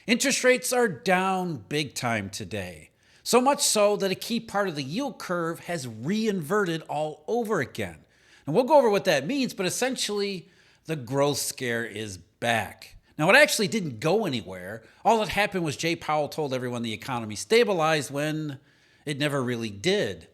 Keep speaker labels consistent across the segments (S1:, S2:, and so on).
S1: Interest rates are down big time today. So much so that a key part of the yield curve has re-inverted all over again. And we'll go over what that means, but essentially, the growth scare is back. Now, it actually didn't go anywhere. All that happened was Jay Powell told everyone the economy stabilized when it never really did.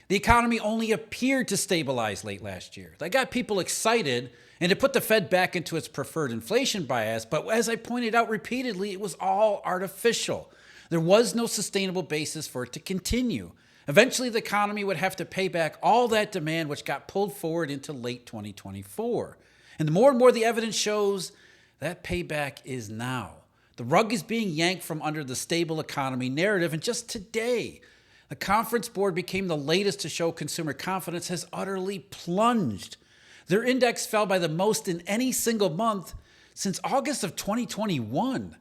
S1: The economy only appeared to stabilize late last year. That got people excited, and it put the Fed back into its preferred inflation bias. But as I pointed out repeatedly, it was all artificial. There was no sustainable basis for it to continue. Eventually, the economy would have to pay back all that demand, which got pulled forward into late 2024. And the more and more the evidence shows, that payback is now. The rug is being yanked from under the stable economy narrative, and just today, the Conference Board became the latest to show consumer confidence has utterly plunged. Their index fell by the most in any single month since August of 2021.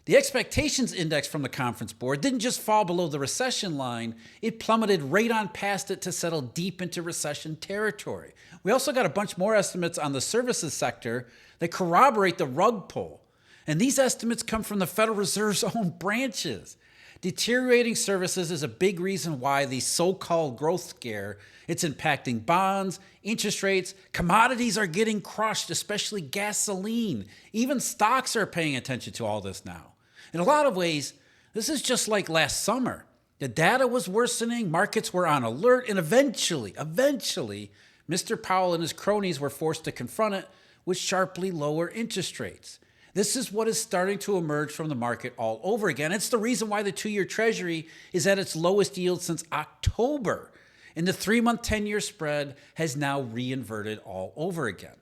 S1: The expectations index from the Conference Board didn't just fall below the recession line, it plummeted right on past it to settle deep into recession territory. We also got a bunch more estimates on the services sector that corroborate the rug pull. And these estimates come from the Federal Reserve's own branches. Deteriorating services is a big reason why the so-called growth scare, it's impacting bonds, interest rates, commodities are getting crushed, especially gasoline. Even stocks are paying attention to all this now. In a lot of ways, this is just like last summer. The data was worsening, markets were on alert, and eventually, Mr. Powell and his cronies were forced to confront it with sharply lower interest rates. This is what is starting to emerge from the market all over again. It's the reason why the 2-year Treasury is at its lowest yield since October. And the 3-month 10-year spread has now re-inverted all over again.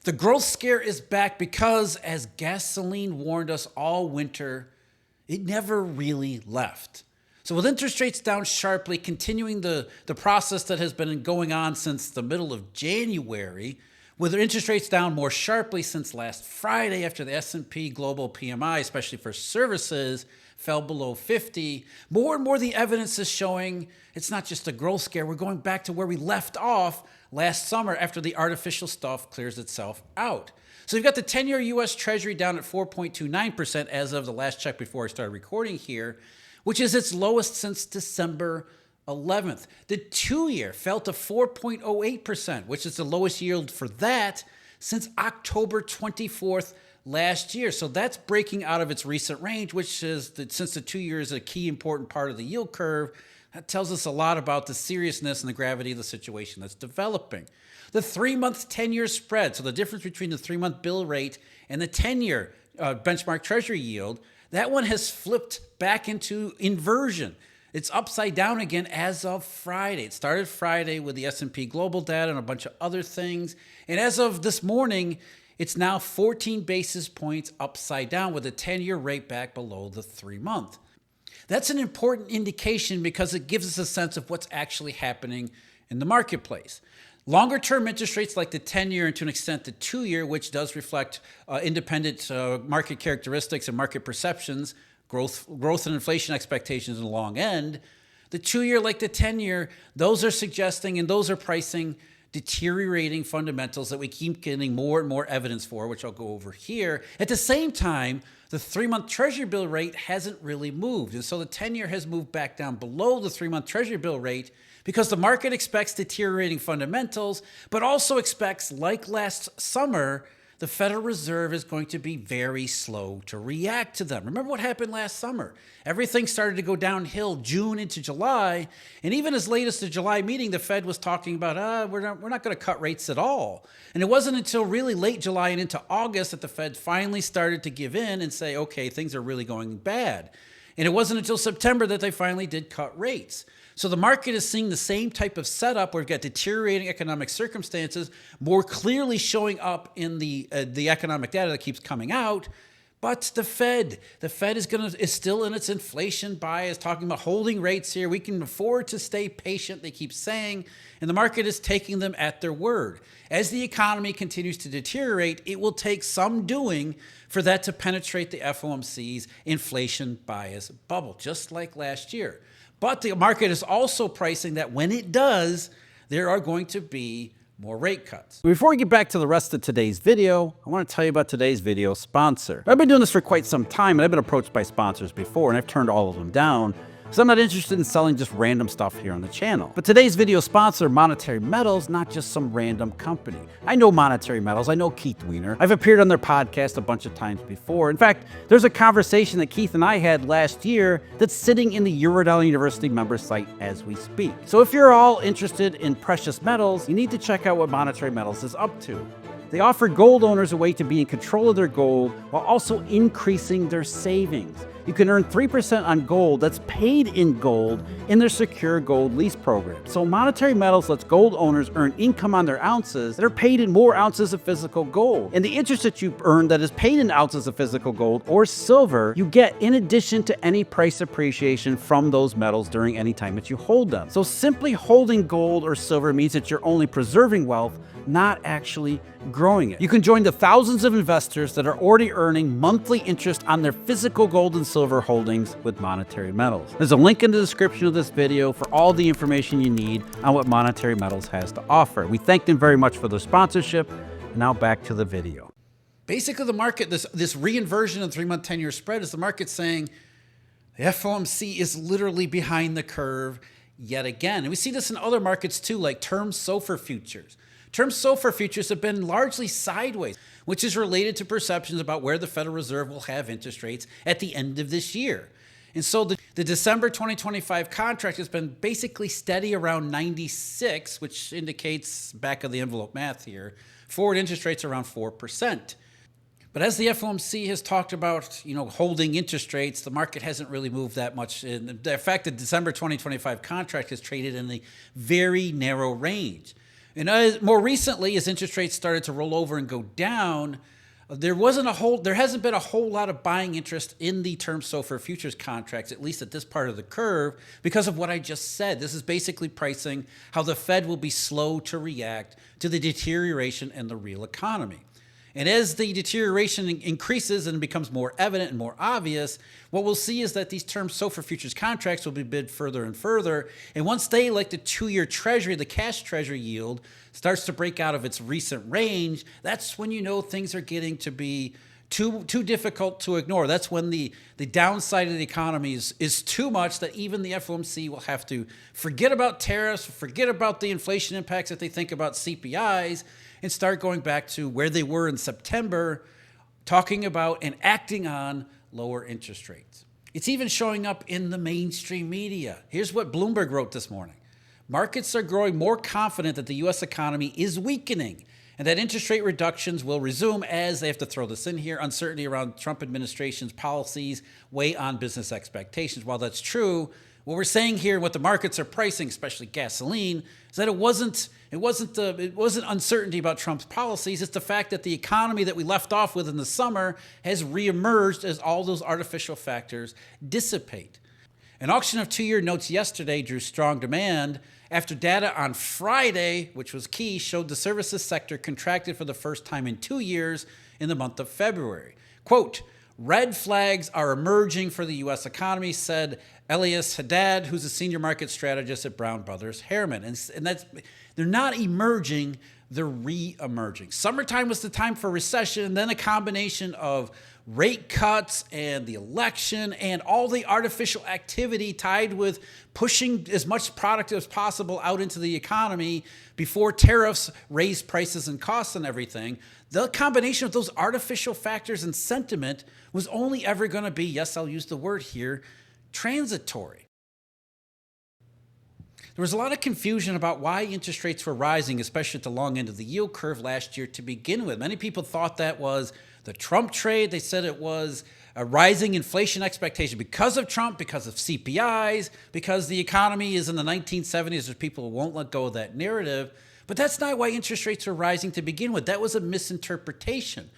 S1: The growth scare is back because, as gasoline warned us all winter, it never really left. So with interest rates down sharply, continuing the process that has been going on since the middle of January, with interest rates down more sharply since last Friday after the S&P Global PMI, especially for services, fell below 50, more and more the evidence is showing it's not just a growth scare. We're going back to where we left off last summer after the artificial stuff clears itself out. So you've got the 10-year U.S. Treasury down at 4.29% as of the last check before I started recording here, which is its lowest since December 11th. The 2-year fell to 4.08%, which is the lowest yield for that since October 24th last year. So that's breaking out of its recent range, which is that since the 2-year is a key important part of the yield curve, that tells us a lot about the seriousness and the gravity of the situation that's developing. The 3-month 10-year spread, so the difference between the 3-month bill rate and the 10-year benchmark Treasury yield, that one has flipped back into inversion. It's upside down again as of Friday. It started Friday with the S&P Global data and a bunch of other things. And as of this morning, it's now 14 basis points upside down with the 10-year rate back below the 3-month. That's an important indication because it gives us a sense of what's actually happening in the marketplace. Longer-term interest rates like the 10-year and to an extent the 2-year, which does reflect independent market characteristics and market perceptions, growth and inflation expectations in the long end. The 2-year, like the 10-year, those are suggesting and those are pricing deteriorating fundamentals that we keep getting more and more evidence for, which I'll go over here. At the same time, the 3-month Treasury bill rate hasn't really moved. And so the 10-year has moved back down below the 3-month Treasury bill rate because the market expects deteriorating fundamentals, but also expects, like last summer, the Federal Reserve is going to be very slow to react to them. Remember what happened last summer? Everything started to go downhill June into July, and even as late as the July meeting, the Fed was talking about, we're not going to cut rates at all. And it wasn't until really late July and into August that the Fed finally started to give in and say, okay, things are really going bad. And it wasn't until September that they finally did cut rates. So the market is seeing the same type of setup where we've got deteriorating economic circumstances more clearly showing up in the economic data that keeps coming out. But the Fed is still in its inflation bias, talking about holding rates here. We can afford to stay patient, they keep saying, and the market is taking them at their word. As the economy continues to deteriorate, it will take some doing for that to penetrate the FOMC's inflation bias bubble, just like last year. But the market is also pricing that when it does, there are going to be more rate cuts. Before we get back to the rest of today's video, I want to tell you about today's video sponsor. I've been doing this for quite some time, and I've been approached by sponsors before, and I've turned all of them down, because I'm not interested in selling just random stuff here on the channel. But today's video sponsor, Monetary Metals, not just some random company. I know Monetary Metals, I know Keith Weiner. I've appeared on their podcast a bunch of times before. In fact, there's a conversation that Keith and I had last year that's sitting in the Eurodollar University member site as we speak. So if you're all interested in precious metals, you need to check out what Monetary Metals is up to. They offer gold owners a way to be in control of their gold while also increasing their savings. You can earn 3% on gold that's paid in gold in their secure gold lease program. So Monetary Metals lets gold owners earn income on their ounces that are paid in more ounces of physical gold. And the interest that you earn that is paid in ounces of physical gold or silver, you get in addition to any price appreciation from those metals during any time that you hold them. So simply holding gold or silver means that you're only preserving wealth, not actually growing it. You can join the thousands of investors that are already earning monthly interest on their physical gold and silver holdings with Monetary Metals. There's a link in the description of this video for all the information you need on what Monetary Metals has to offer. We thank them very much for their sponsorship. And now back to the video. Basically, the market, this re-inversion of 3-month 10-year spread is the market saying the FOMC is literally behind the curve yet again. And we see this in other markets too, like term SOFR futures. Term SOFR futures have been largely sideways, which is related to perceptions about where the Federal Reserve will have interest rates at the end of this year. And so the December 2025 contract has been basically steady around 96, which indicates, back of the envelope math here, forward interest rates around 4%. But as the FOMC has talked about, holding interest rates, the market hasn't really moved that much. In fact, the December 2025 contract has traded in a very narrow range. And more recently, as interest rates started to roll over and go down, there hasn't been a whole lot of buying interest in the term SOFR futures contracts, at least at this part of the curve, because of what I just said. This is basically pricing how the Fed will be slow to react to the deterioration in the real economy. And as the deterioration increases and becomes more evident and more obvious, what we'll see is that these term SOFR futures contracts will be bid further and further. And once they, like the 2-year Treasury, the cash Treasury yield, starts to break out of its recent range, that's when you know things are getting to be too difficult to ignore. That's when the downside of the economy is too much that even the FOMC will have to forget about tariffs, forget about the inflation impacts that they think about CPIs, and start going back to where they were in September, talking about and acting on lower interest rates. It's even showing up in the mainstream media. Here's what Bloomberg wrote this morning. Markets are growing more confident that the U.S. economy is weakening and that interest rate reductions will resume as, they have to throw this in here, uncertainty around Trump administration's policies weigh on business expectations. While that's true, what we're saying here and what the markets are pricing, especially gasoline, is that it wasn't uncertainty about Trump's policies. It's the fact that the economy that we left off with in the summer has reemerged as all those artificial factors dissipate. An auction of 2-year notes yesterday drew strong demand after data on Friday, which was key, showed the services sector contracted for the first time in 2 years in the month of February. Quote, red flags are emerging for the U.S. economy, said Elias Haddad, who's a senior market strategist at Brown Brothers Harriman. And that's, they're not emerging, they're re-emerging. Summertime was the time for recession, then a combination of rate cuts and the election and all the artificial activity tied with pushing as much product as possible out into the economy before tariffs raised prices and costs and everything. The combination of those artificial factors and sentiment was only ever going to be, yes, I'll use the word here, transitory. There was a lot of confusion about why interest rates were rising, especially at the long end of the yield curve last year to begin with. Many people thought that was the Trump trade. They said it was a rising inflation expectation because of Trump, because of CPIs, because the economy is in the 1970s. There's people who won't let go of that narrative. But that's not why interest rates were rising to begin with. That was a misinterpretation.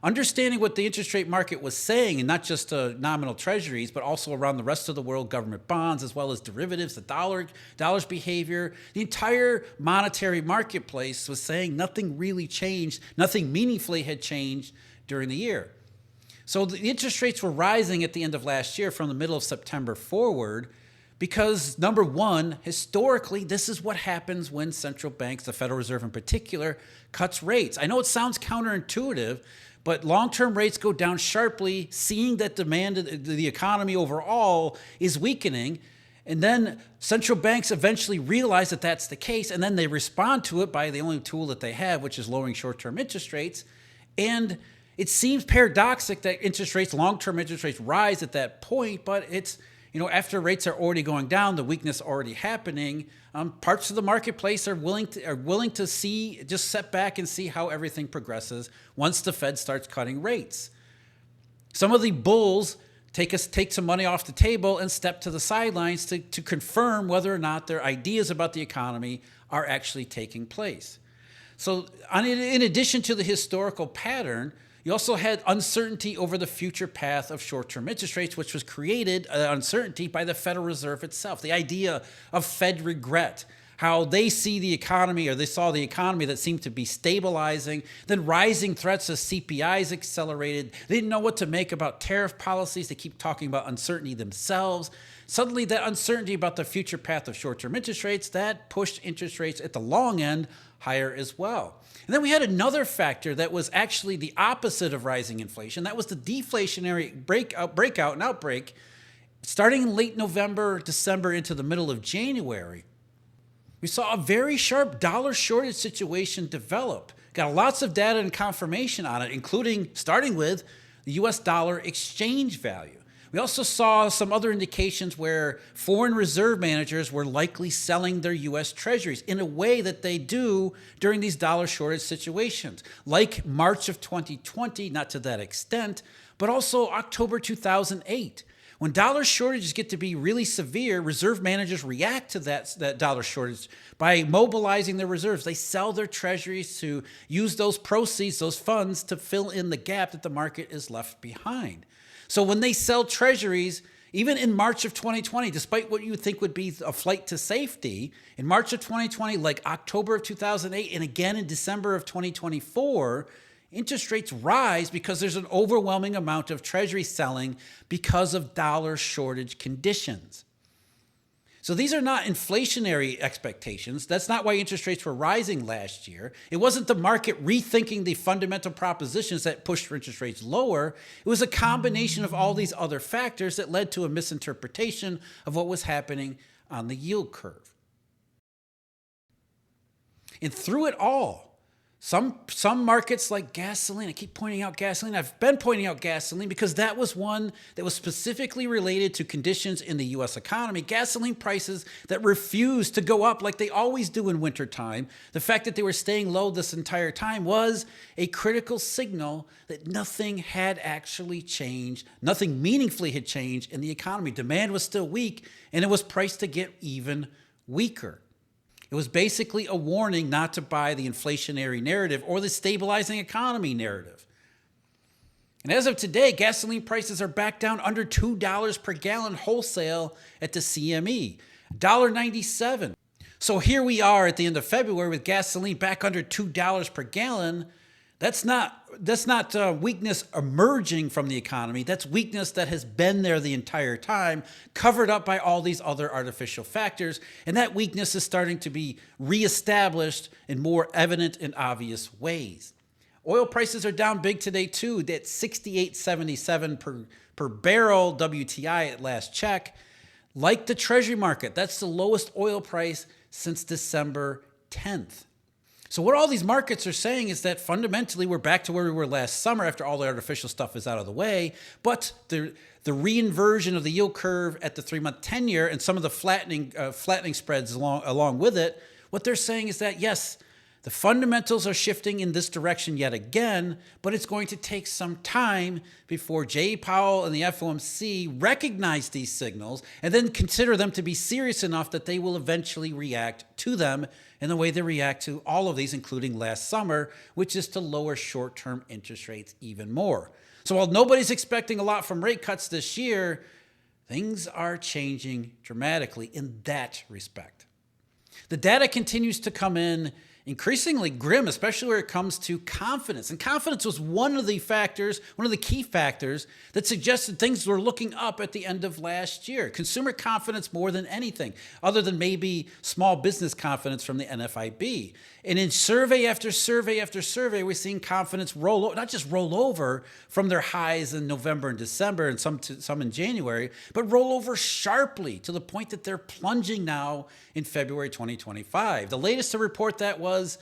S1: Understanding what the interest rate market was saying, and not just nominal treasuries, but also around the rest of the world, government bonds, as well as derivatives, the dollar's behavior, the entire monetary marketplace was saying nothing really changed, nothing meaningfully had changed during the year. So the interest rates were rising at the end of last year from the middle of September forward, Because number one, historically, this is what happens when central banks, the Federal Reserve in particular, cuts rates. I know it sounds counterintuitive, but long-term rates go down sharply, seeing that demand, the economy overall is weakening. And then central banks eventually realize that that's the case, and then they respond to it by the only tool that they have, which is lowering short-term interest rates. And it seems paradoxical that interest rates, long-term interest rates, rise at that point, but it's, after rates are already going down, the weakness already happening, parts of the marketplace are willing to see, just sit back and see how everything progresses once the Fed starts cutting rates. Some of the bulls take some money off the table and step to the sidelines to confirm whether or not their ideas about the economy are actually taking place. So in addition to the historical pattern, you also had uncertainty over the future path of short-term interest rates, which was created, uncertainty by the Federal Reserve itself. The idea of Fed regret, how they see the economy, or they saw the economy that seemed to be stabilizing, then rising threats as CPIs accelerated. They didn't know what to make about tariff policies. They keep talking about uncertainty themselves. Suddenly, that uncertainty about the future path of short-term interest rates, that pushed interest rates at the long end higher as well. And then we had another factor that was actually the opposite of rising inflation. That was the deflationary breakout and outbreak starting in late November, December into the middle of January. We saw a very sharp dollar shortage situation develop. Got lots of data and confirmation on it, including starting with the US dollar exchange value. We also saw some other indications where foreign reserve managers were likely selling their U.S. treasuries in a way that they do during these dollar shortage situations, like March of 2020, not to that extent, but also October 2008. When dollar shortages get to be really severe, reserve managers react to that dollar shortage by mobilizing their reserves. They sell their treasuries to use those proceeds, those funds, to fill in the gap that the market is left behind. So when they sell treasuries, even in March of 2020, despite what you would think would be a flight to safety, in March of 2020, like October of 2008, and again in December of 2024, interest rates rise because there's an overwhelming amount of treasury selling because of dollar shortage conditions. So these are not inflationary expectations. That's not why interest rates were rising last year. It wasn't the market rethinking the fundamental propositions that pushed interest rates lower. It was a combination of all these other factors that led to a misinterpretation of what was happening on the yield curve. And through it all, some markets like gasoline, I keep pointing out gasoline. I've been pointing out gasoline because that was one that was specifically related to conditions in the U.S. economy. Gasoline prices that refused to go up like they always do in wintertime. The fact that they were staying low this entire time was a critical signal that nothing had actually changed. Nothing meaningfully had changed in the economy. Demand was still weak, and it was priced to get even weaker. It was basically a warning not to buy the inflationary narrative or the stabilizing economy narrative. And as of today, gasoline prices are back down under $2 per gallon wholesale at the CME, $1.97. So here we are at the end of February with gasoline back under $2 per gallon. That's not weakness emerging from the economy. That's weakness that has been there the entire time, covered up by all these other artificial factors. And that weakness is starting to be reestablished in more evident and obvious ways. Oil prices are down big today too. That's $68.77 per barrel WTI at last check. Like the Treasury market, that's the lowest oil price since December 10th. So what all these markets are saying is that fundamentally we're back to where we were last summer after all the artificial stuff is out of the way, but the re-inversion of the yield curve at the 3-month 10-year and some of the flattening spreads along with it, what they're saying is that, yes, the fundamentals are shifting in this direction yet again, but it's going to take some time before Jay Powell and the FOMC recognize these signals and then consider them to be serious enough that they will eventually react to them in the way they react to all of these, including last summer, which is to lower short-term interest rates even more. So while nobody's expecting a lot from rate cuts this year, things are changing dramatically in that respect. The data continues to come in increasingly grim, especially where it comes to confidence. And confidence was one of the key factors that suggested things were looking up at the end of last year. Consumer confidence more than anything, other than maybe small business confidence from the NFIB. And in survey after survey after survey, we're seeing confidence not just roll over from their highs in November and December and some in January, but roll over sharply to the point that they're plunging now in February 2025. The latest to report that was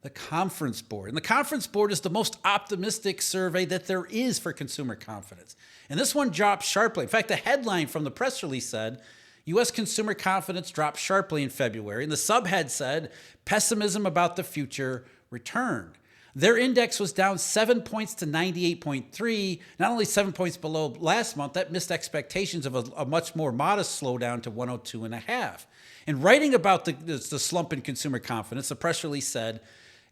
S1: the Conference Board. And the Conference Board is the most optimistic survey that there is for consumer confidence. And this one dropped sharply. In fact, the headline from the press release said, U.S. consumer confidence dropped sharply in February. And the subhead said, pessimism about the future returned. Their index was down 7 points to 98.3, not only 7 points below last month, that missed expectations of a much more modest slowdown to 102.5. And writing about the slump in consumer confidence, the press release said,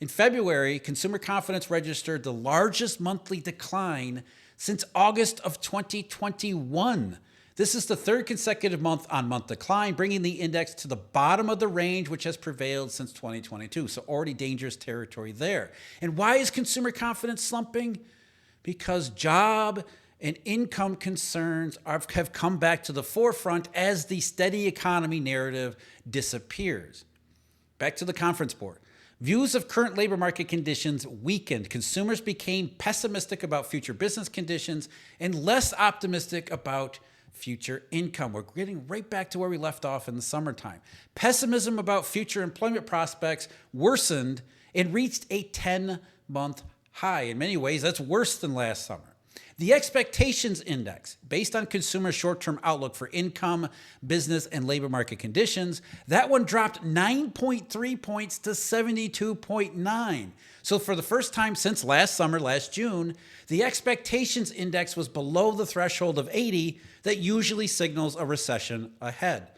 S1: in February, consumer confidence registered the largest monthly decline since August of 2021. This is the third consecutive month-on-month decline, bringing the index to the bottom of the range, which has prevailed since 2022. So already dangerous territory there. And why is consumer confidence slumping? Because job and income concerns have come back to the forefront as the steady economy narrative disappears. Back to the Conference Board. Views of current labor market conditions weakened. Consumers became pessimistic about future business conditions and less optimistic about future income. We're getting right back to where we left off in the summertime. Pessimism about future employment prospects worsened and reached a 10-month high. In many ways, that's worse than last summer. The expectations index, based on consumer short-term outlook for income, business, and labor market conditions, that one dropped 9.3 points to 72.9. So for the first time since last summer, last June, the expectations index was below the threshold of 80 that usually signals a recession ahead.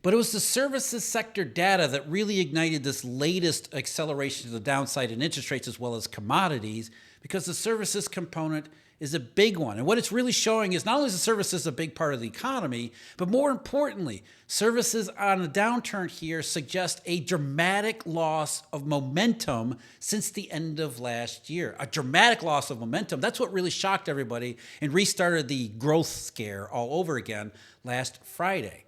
S1: But it was the services sector data that really ignited this latest acceleration to the downside in interest rates as well as commodities, because the services component is a big one. And what it's really showing is not only is the services a big part of the economy, but more importantly, services on a downturn here suggest a dramatic loss of momentum since the end of last year. A dramatic loss of momentum. That's what really shocked everybody and restarted the growth scare all over again last Friday.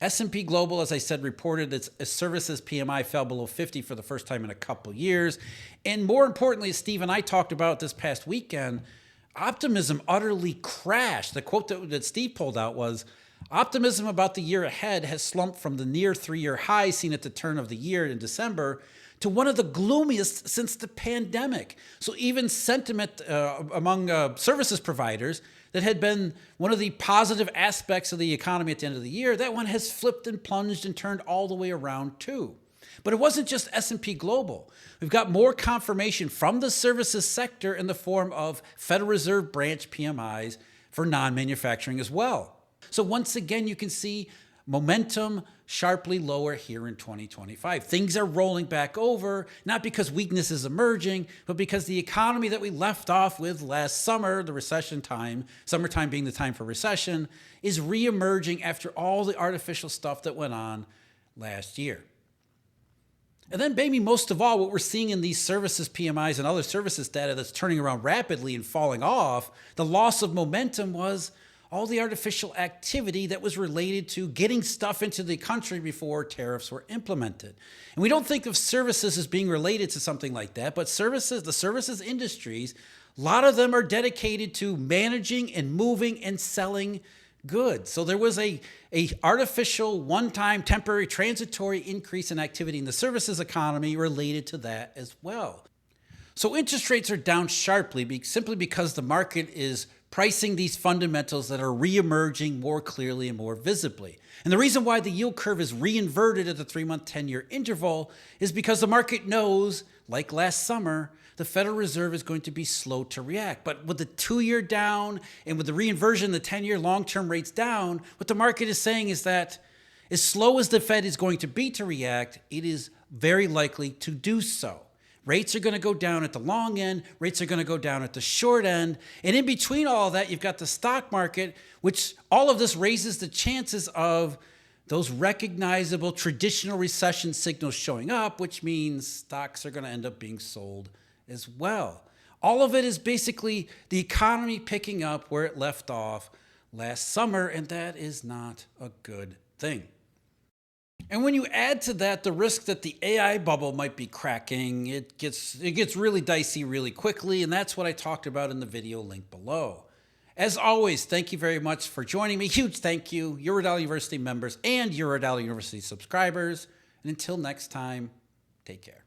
S1: S&P Global, as I said, reported its services PMI fell below 50 for the first time in a couple years. And more importantly, as Steve and I talked about this past weekend, optimism utterly crashed. The quote that Steve pulled out was, optimism about the year ahead has slumped from the near 3-year high seen at the turn of the year in December to one of the gloomiest since the pandemic. So even sentiment among services providers that had been one of the positive aspects of the economy at the end of the year, that one has flipped and plunged and turned all the way around too. But it wasn't just S&P Global. We've got more confirmation from the services sector in the form of Federal Reserve branch PMIs for non-manufacturing as well. So once again, you can see momentum sharply lower here in 2025. Things are rolling back over, not because weakness is emerging, but because the economy that we left off with last summer, the recession time, summertime being the time for recession, is re-emerging after all the artificial stuff that went on last year. And then maybe most of all, what we're seeing in these services PMIs and other services data that's turning around rapidly and falling off, the loss of momentum was all the artificial activity that was related to getting stuff into the country before tariffs were implemented. And we don't think of services as being related to something like that, but the services industries, a lot of them are dedicated to managing and moving and selling goods. So there was a artificial, one-time, temporary, transitory increase in activity in the services economy related to that as well. So interest rates are down sharply simply because the market is pricing these fundamentals that are re-emerging more clearly and more visibly. And the reason why the yield curve is re-inverted at the 3-month, 10-year interval is because the market knows, like last summer, the Federal Reserve is going to be slow to react. But with the 2-year down and with the re-inversion, the 10-year long-term rates down, what the market is saying is that as slow as the Fed is going to be to react, it is very likely to do so. Rates are going to go down at the long end. Rates are going to go down at the short end. And in between all of that, you've got the stock market, which all of this raises the chances of those recognizable traditional recession signals showing up, which means stocks are going to end up being sold as well. All of it is basically the economy picking up where it left off last summer, and that is not a good thing. And when you add to that the risk that the AI bubble might be cracking, it gets really dicey really quickly, and that's what I talked about in the video link below. As always, thank you very much for joining me. Huge thank you, Eurodollar University members and Eurodollar University subscribers. And until next time, take care.